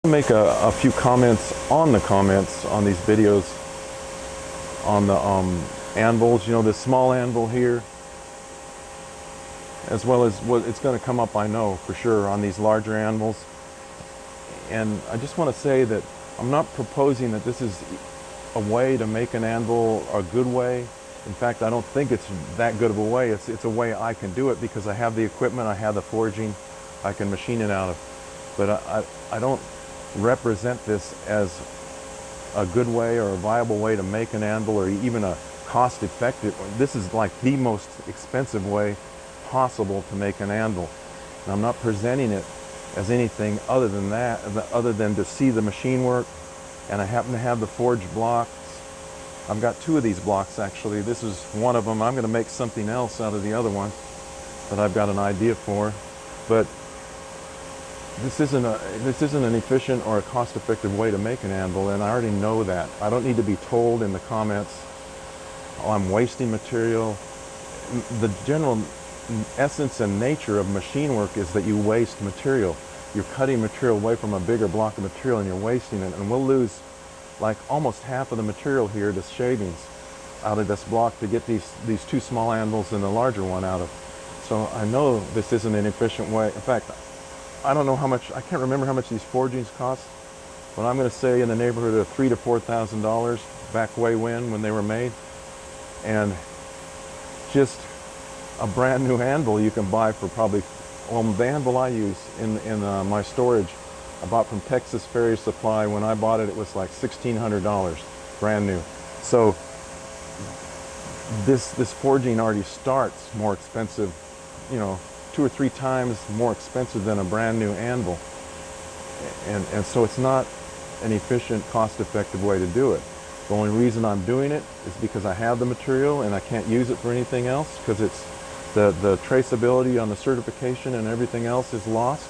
Make a few comments on the comments on these videos on the anvils. You know, this small anvil here, as well as what it's going to come up, I know for sure, on these larger anvils. And I just want to say that I'm not proposing that this is a way to make an anvil a good way. In fact, I don't think it's that good of a way. It's a way I can do it because I have the equipment, I have the forging, I can machine it out of. But I don't represent this as a good way or a viable way to make an anvil, or even a cost-effective. This is like the most expensive way possible to make an anvil. And I'm not presenting it as anything other than that, other than to see the machine work. And I happen to have the forged blocks. I've got two of these blocks actually. This is one of them. I'm going to make something else out of the other one that I've got an idea for. But this isn't an efficient or a cost-effective way to make an anvil, and I already know that. I don't need to be told in the comments, oh, I'm wasting material. The general essence and nature of machine work is that you waste material. You're cutting material away from a bigger block of material and you're wasting it, and we'll lose like almost half of the material here to shavings out of this block to get these two small anvils and the larger one out of. So I know this isn't an efficient way. In fact, I don't know how much, I can't remember how much these forgings cost, but I'm going to say in the neighborhood of $3,000 to $4,000 back way when they were made. And just a brand new anvil you can buy for probably, well, the anvil I use in my storage, I bought from Texas Ferry Supply. When I bought it, it was like $1,600, brand new. So this forging already starts more expensive, you know, 2 or 3 times more expensive than a brand new anvil. And so it's not an efficient, cost-effective way to do it. The only reason I'm doing it is because I have the material and I can't use it for anything else, because it's the traceability on the certification and everything else is lost.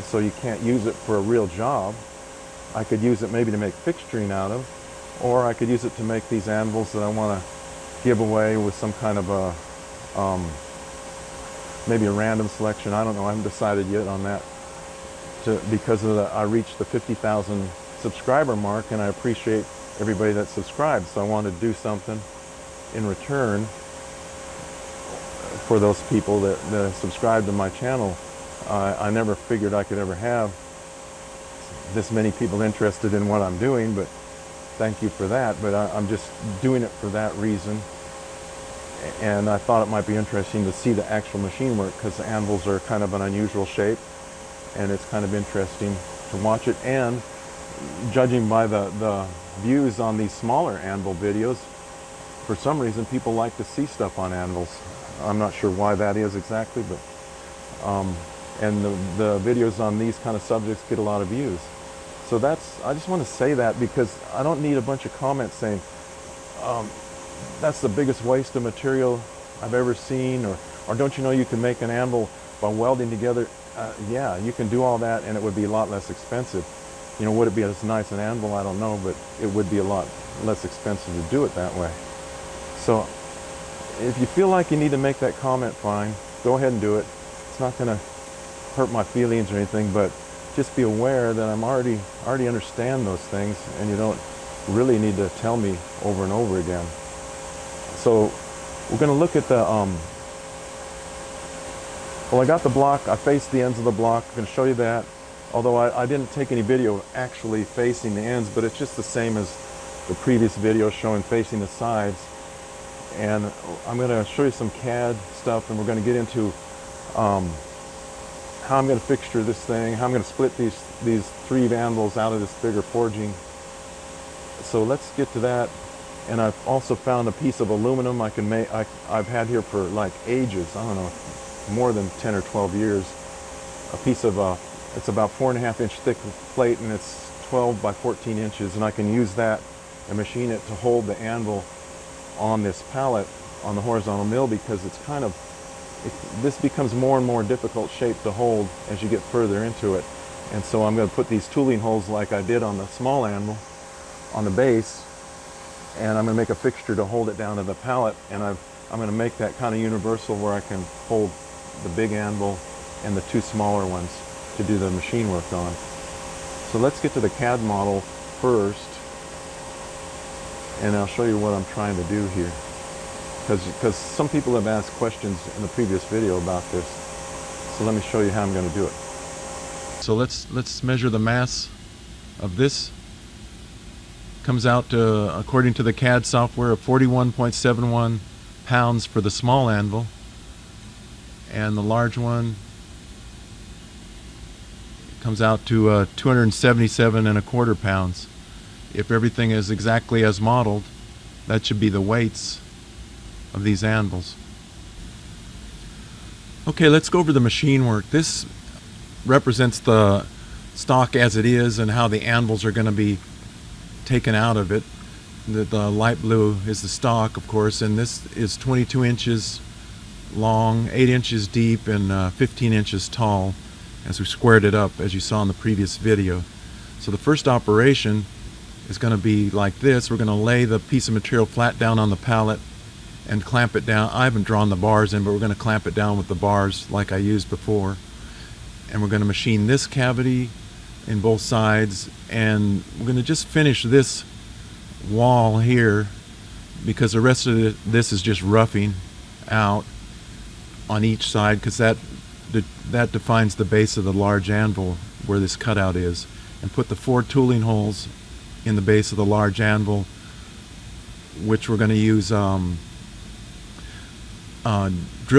So you can't use it for a real job. I could use it maybe to make fixturing out of, or I could use it to make these anvils that I want to give away with some kind of a maybe a random selection. I don't know. I haven't decided yet on that. Because I reached the 50,000 subscriber mark, and I appreciate everybody that subscribed. So I want to do something in return for those people that subscribe to my channel. I never figured I could ever have this many people interested in what I'm doing, but thank you for that. But I'm just doing it for that reason. And I thought it might be interesting to see the actual machine work, because the anvils are kind of an unusual shape, and it's kind of interesting to watch it. And judging by the views on these smaller anvil videos, for some reason people like to see stuff on anvils. I'm not sure why that is exactly, but and the videos on these kind of subjects get a lot of views. So I just want to say that, because I don't need a bunch of comments saying that's the biggest waste of material I've ever seen, or don't you know you can make an anvil by welding together? Yeah, you can do all that and it would be a lot less expensive. You know, would it be as nice an anvil? I don't know, but it would be a lot less expensive to do it that way. So if you feel like you need to make that comment, fine, go ahead and do it. It's not going to hurt my feelings or anything, but just be aware that I'm already understand those things, and you don't really need to tell me over and over again. So we're going to look at the, well, I got the block, I faced the ends of the block. I'm going to show you that, although I didn't take any video actually facing the ends, but it's just the same as the previous video showing facing the sides. And I'm going to show you some CAD stuff, and we're going to get into how I'm going to fixture this thing, how I'm going to split these 3 anvils out of this bigger forging. So let's get to that. And I've also found a piece of aluminum I can make. I've had here for like ages, I don't know, more than 10 or 12 years. A piece of it's about 4.5 inch thick plate, and it's 12 by 14 inches, and I can use that and machine it to hold the anvil on this pallet on the horizontal mill, because it's kind of, this becomes more and more difficult shape to hold as you get further into it. And so I'm going to put these tooling holes like I did on the small anvil on the base, and I'm going to make a fixture to hold it down to the pallet, and I'm going to make that kind of universal where I can hold the big anvil and the 2 smaller ones to do the machine work on. So let's get to the CAD model first, and I'll show you what I'm trying to do here. Because some people have asked questions in the previous video about this. So let me show you how I'm going to do it. So let's measure the mass of this. Comes out to, according to the CAD software, of 41.71 pounds for the small anvil, and the large one comes out to 277.25 pounds. If everything is exactly as modeled, that should be the weights of these anvils. Okay, let's go over the machine work. This represents the stock as it is and how the anvils are going to be taken out of it. The light blue is the stock, of course, and this is 22 inches long, 8 inches deep, and 15 inches tall, as we squared it up, as you saw in the previous video. So the first operation is going to be like this. We're going to lay the piece of material flat down on the pallet and clamp it down. I haven't drawn the bars in, but we're going to clamp it down with the bars like I used before. And we're going to machine this cavity in both sides, and we're going to just finish this wall here, because the rest of this is just roughing out on each side, because that defines the base of the large anvil where this cutout is. And put the 4 tooling holes in the base of the large anvil, which we're going to use drill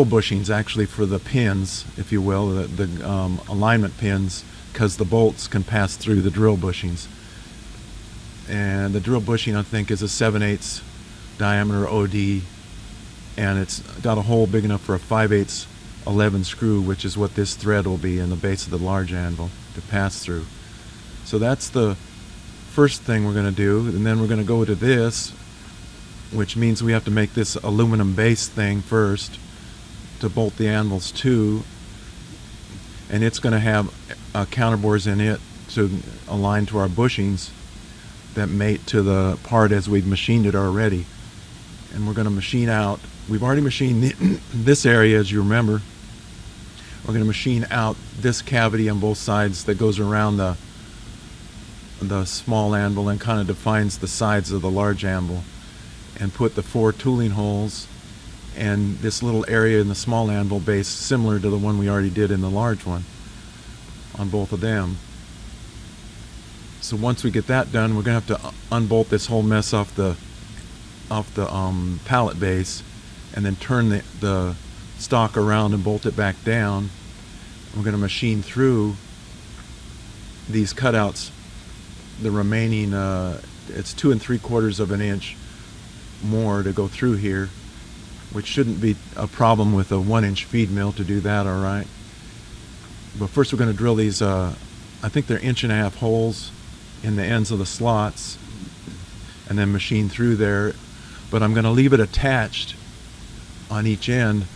bushings actually for the pins, if you will, the alignment pins, because the bolts can pass through the drill bushings. And the drill bushing, I think, is a 7/8 diameter OD, and it's got a hole big enough for a 5/8 11 screw, which is what this thread will be in the base of the large anvil to pass through. So that's the first thing we're going to do, and then we're going to go to this, which means we have to make this aluminum base thing first to bolt the anvils to, and it's going to have counterbores in it to align to our bushings that mate to the part as we've machined it already. And we're going to machine out, we've already machined this area, as you remember. We're going to machine out this cavity on both sides that goes around the small anvil and kind of defines the sides of the large anvil, and put the 4 tooling holes and this little area in the small anvil base similar to the one we already did in the large one on both of them. So once we get that done, we're going to have to unbolt this whole mess off the pallet base, and then turn the stock around and bolt it back down. We're going to machine through these cutouts, the remaining it's 2 3/4 of an inch more to go through here, which shouldn't be a problem with a 1-inch feed mill to do that, all right. But first we're going to drill these I think they're 1.5-inch holes in the ends of the slots, and then machine through there. But I'm going to leave it attached on each end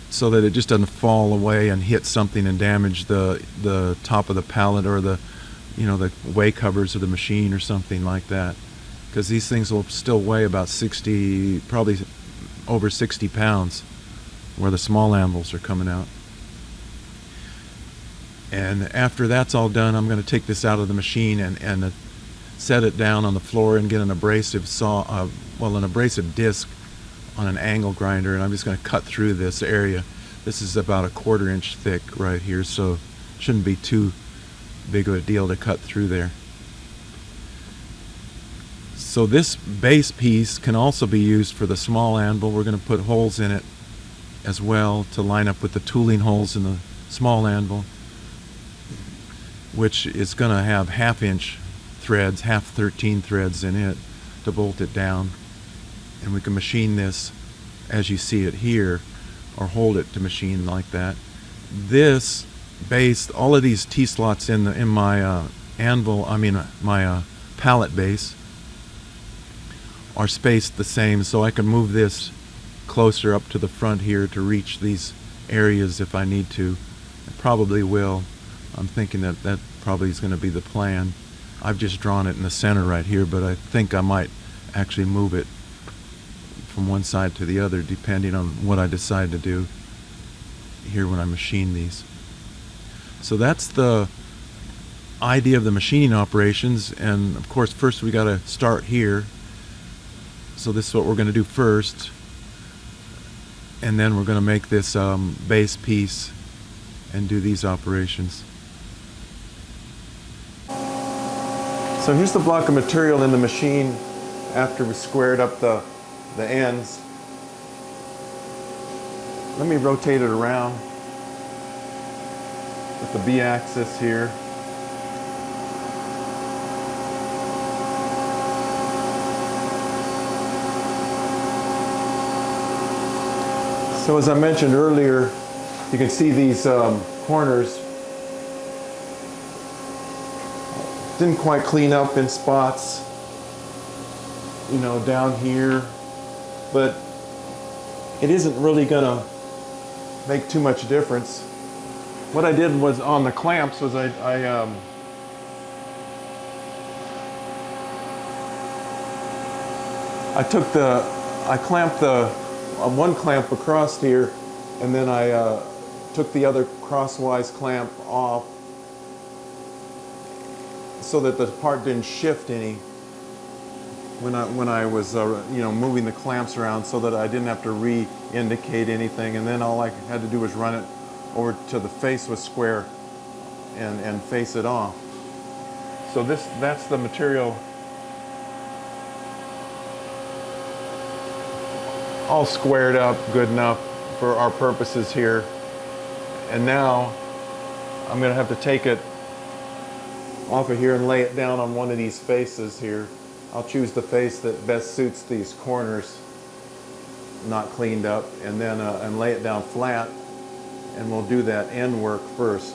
so that it just doesn't fall away and hit something and damage the top of the pallet or the way covers of the machine or something like that, because these things will still weigh about 60, probably over 60 pounds where the small anvils are coming out. And after that's all done, I'm going to take this out of the machine and set it down on the floor and get an abrasive an abrasive disc on an angle grinder, and I'm just going to cut through this area. This is about a 1/4 inch thick right here, so it shouldn't be too big of a deal to cut through there. So this base piece can also be used for the small anvil. We're going to put holes in it as well to line up with the tooling holes in the small anvil, which is going to have 1/2-inch threads, 1/2-13 threads in it to bolt it down. And we can machine this as you see it here, or hold it to machine like that. This base, all of these T-slots in my my pallet base are spaced the same, so I can move this closer up to the front here to reach these areas if I need to. I probably will. I'm thinking that probably is going to be the plan. I've just drawn it in the center right here, but I think I might actually move it from one side to the other depending on what I decide to do here when I machine these. So that's the idea of the machining operations. And of course, first we got to start here. So this is what we're going to do first, and then we're going to make this base piece and do these operations. So here's the block of material in the machine after we squared up the ends. Let me rotate it around with the B-axis here. So as I mentioned earlier, you can see these corners didn't quite clean up in spots, you know, down here, but it isn't really gonna make too much difference. What I did was on the clamps was I clamped the one clamp across here, and then I took the other crosswise clamp off so that the part didn't shift any when I was you know, moving the clamps around, so that I didn't have to re-indicate anything. And then all I had to do was run it over to the face was square and face it off. So that's the material all squared up good enough for our purposes here. And now I'm going to have to take it off of here and lay it down on one of these faces here. I'll choose the face that best suits these corners, not cleaned up, and then and lay it down flat, and we'll do that end work first.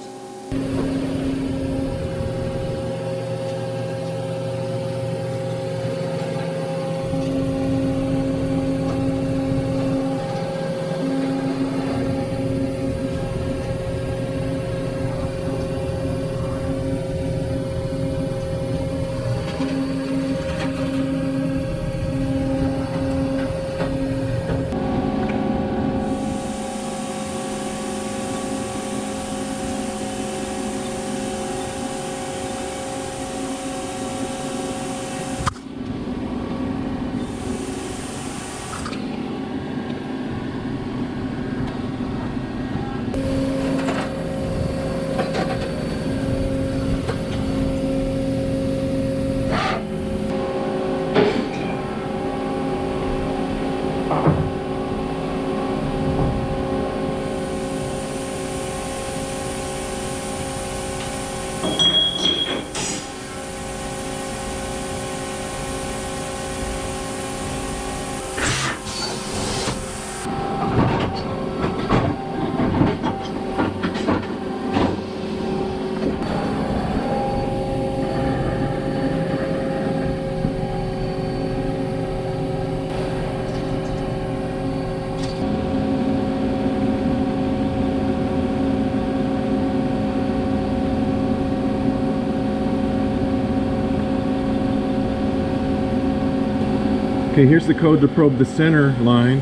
Okay, here's the code to probe the center line.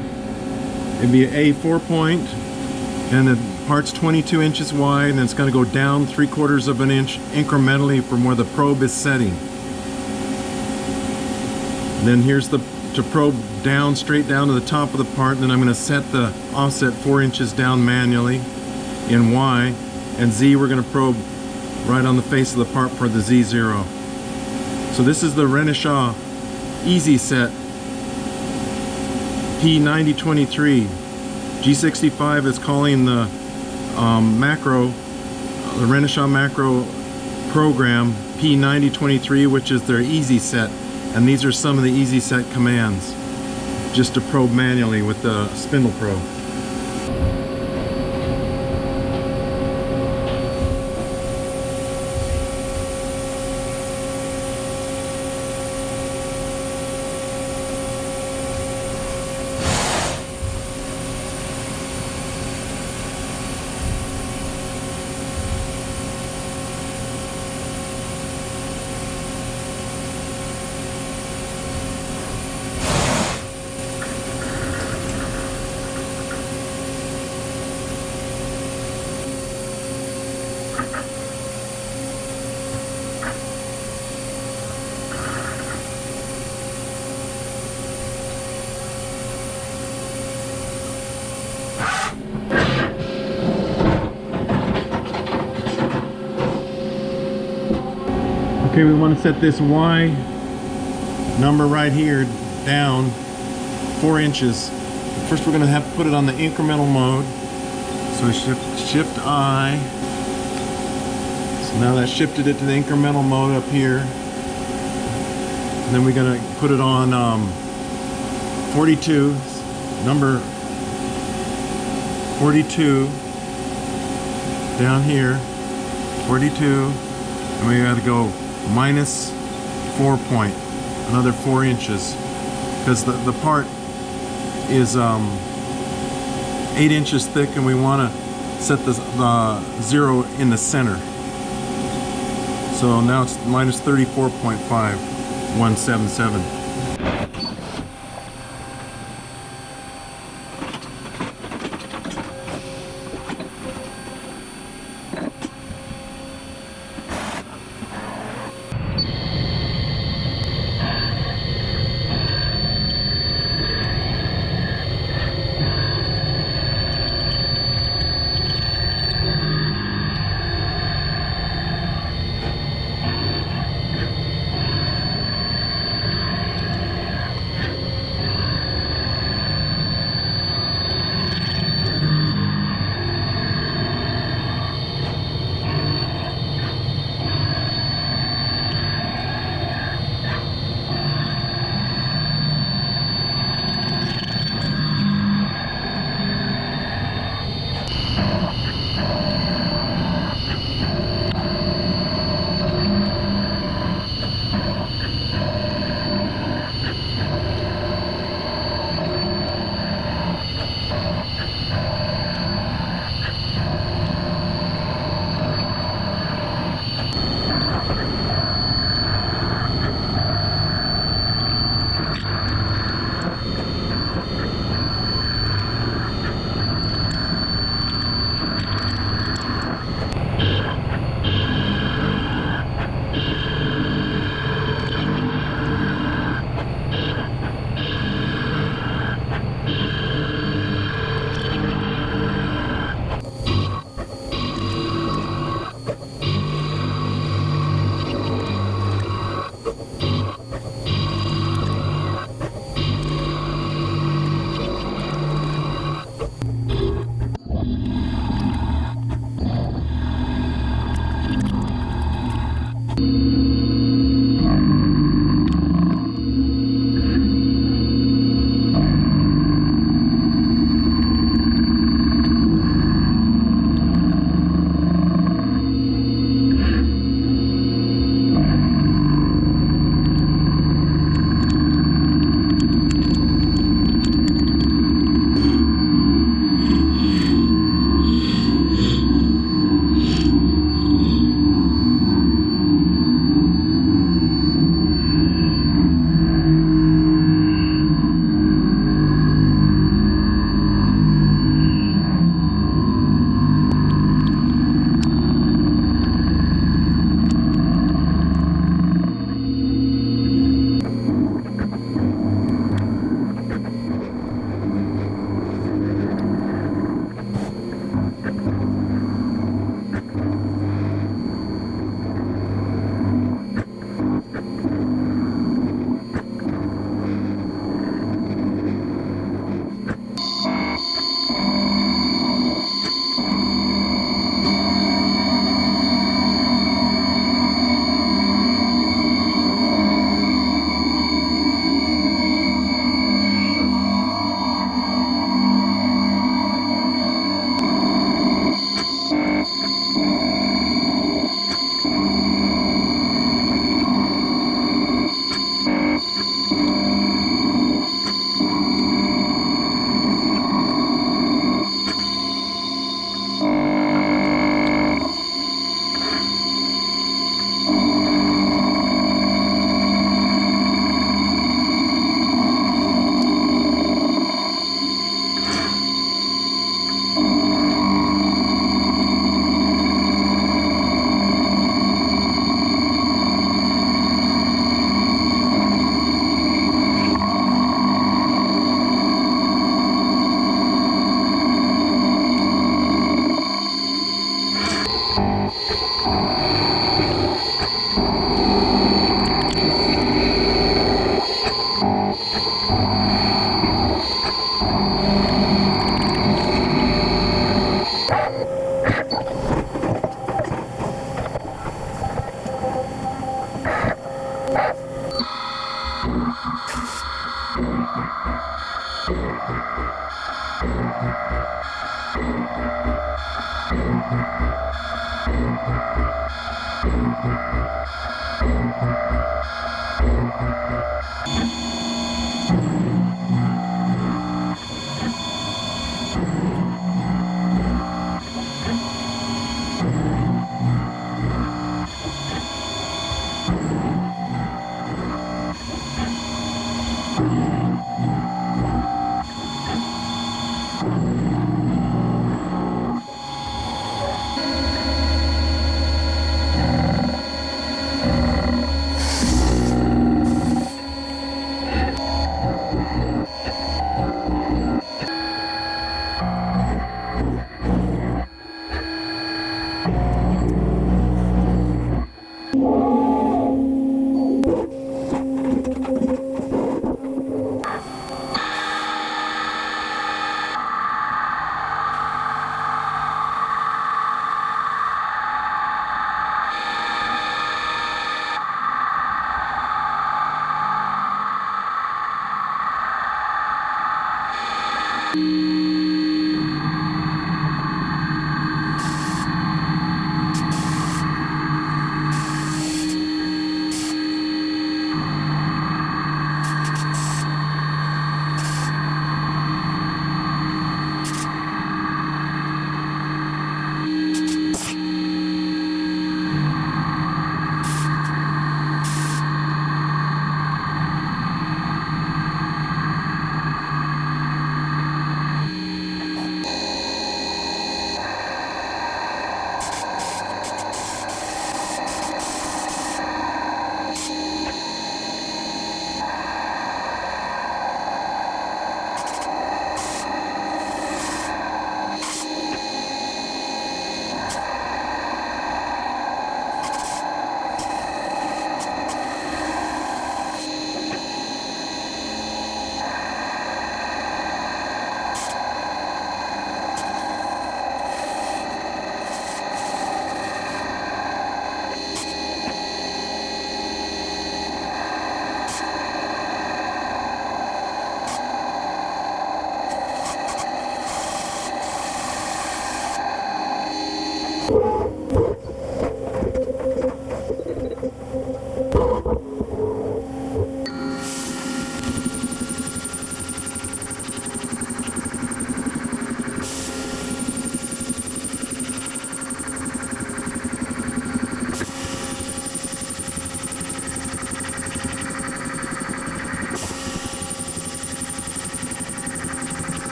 It'd be an A4 point, and the part's 22 inches wide, and it's going to go down 3/4 of an inch incrementally from where the probe is setting. Then here's to probe down, straight down to the top of the part, and then I'm going to set the offset 4 inches down manually in Y, and Z we're going to probe right on the face of the part for the Z0. So this is the Renishaw Easy Set P9023. G65 is calling the the Renishaw macro program P9023, which is their Easy Set, and these are some of the Easy Set commands just to probe manually with the spindle probe. Okay, we want to set this Y number right here down 4 inches. First we're going to have to put it on the incremental mode. So we shift I. So now that shifted it to the incremental mode up here. And then we're going to put it on 42, number 42 down here, 42, and we got to go minus 4 point, another 4 inches, because the part is 8 inches thick, and we want to set the 0 in the center. So now it's minus 34.5177.